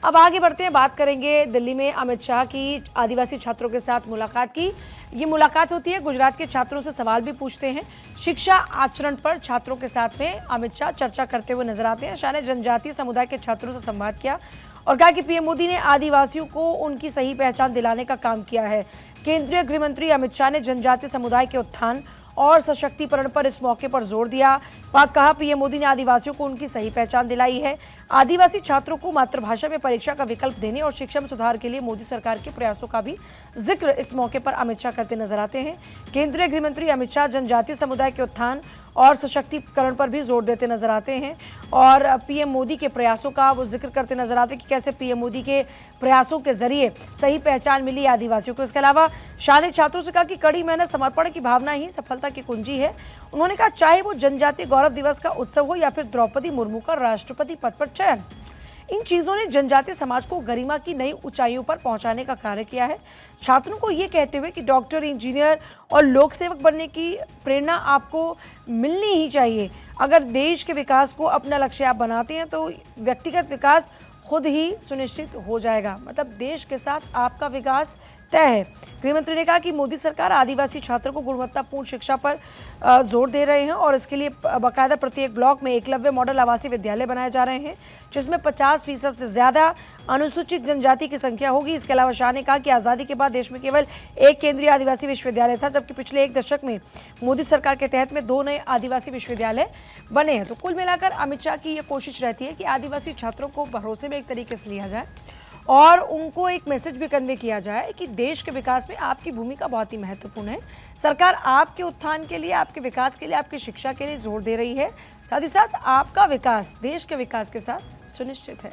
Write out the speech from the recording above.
अब आगे बढ़ते हैं, बात करेंगे दिल्ली में अमित शाह की आदिवासी छात्रों के साथ मुलाकात की। ये मुलाकात होती है, गुजरात के छात्रों से सवाल भी पूछते हैं। शिक्षा आचरण पर छात्रों के साथ में अमित शाह चर्चा करते हुए नजर आते हैं। शाह ने जनजातीय समुदाय के छात्रों से संवाद किया और कहा कि पीएम मोदी ने आदिवासियों को उनकी सही पहचान दिलाने का काम किया है। केंद्रीय गृह मंत्री अमित शाह ने जनजातीय समुदाय के उत्थान और सशक्तिकरण पर इस मौके पर जोर दिया। कहा पीएम मोदी ने आदिवासियों को उनकी सही पहचान दिलाई है। आदिवासी छात्रों को मातृभाषा में परीक्षा का विकल्प देने और शिक्षा में सुधार के लिए मोदी सरकार के प्रयासों का भी जिक्र इस मौके पर अमित शाह करते नजर आते हैं। केंद्रीय गृह मंत्री अमित शाह जनजातीय समुदाय के उत्थान और सशक्तिकरण पर भी जोर देते नजर आते हैं और पीएम मोदी के प्रयासों का वो जिक्र करते नजर आते हैं कि कैसे पीएम मोदी के प्रयासों के जरिए सही पहचान मिली आदिवासियों को। इसके अलावा शाह ने छात्रों से कहा कि कड़ी मेहनत, समर्पण की भावना ही सफलता की कुंजी है। उन्होंने कहा चाहे वो जनजातीय गौरव दिवस का उत्सव हो या फिर द्रौपदी मुर्मू का राष्ट्रपति पद पर चयन, इन चीजों ने जनजातीय समाज को गरिमा की नई ऊंचाइयों पर पहुंचाने का कार्य किया है। छात्रों को ये कहते हुए कि डॉक्टर, इंजीनियर और लोक सेवक बनने की प्रेरणा आपको मिलनी ही चाहिए। अगर देश के विकास को अपना लक्ष्य आप बनाते हैं तो व्यक्तिगत विकास खुद ही सुनिश्चित हो जाएगा। मतलब देश के साथ आपका विकास तय है। गृहमंत्री ने कहा कि मोदी सरकार आदिवासी छात्रों को गुणवत्तापूर्ण शिक्षा पर जोर दे रहे हैं और इसके लिए बाकायदा प्रत्येक ब्लॉक में एकलव्य मॉडल आवासीय विद्यालय बनाए जा रहे हैं, जिसमें 50% से ज्यादा अनुसूचित जनजाति की संख्या होगी। इसके अलावा शाह ने कहा कि आज़ादी के बाद देश में केवल एक केंद्रीय आदिवासी विश्वविद्यालय था, जबकि पिछले एक दशक में मोदी सरकार के तहत में 2 नए आदिवासी विश्वविद्यालय बने हैं। तो कुल मिलाकर अमित शाह की ये कोशिश रहती है कि आदिवासी छात्रों को भरोसे में एक तरीके से लिया जाए और उनको एक मैसेज भी कन्वे किया जाए कि देश के विकास में आपकी भूमिका बहुत ही महत्वपूर्ण है। सरकार आपके उत्थान के लिए, आपके विकास के लिए, आपकी शिक्षा के लिए जोर दे रही है। साथ ही साथ आपका विकास देश के विकास के साथ सुनिश्चित है।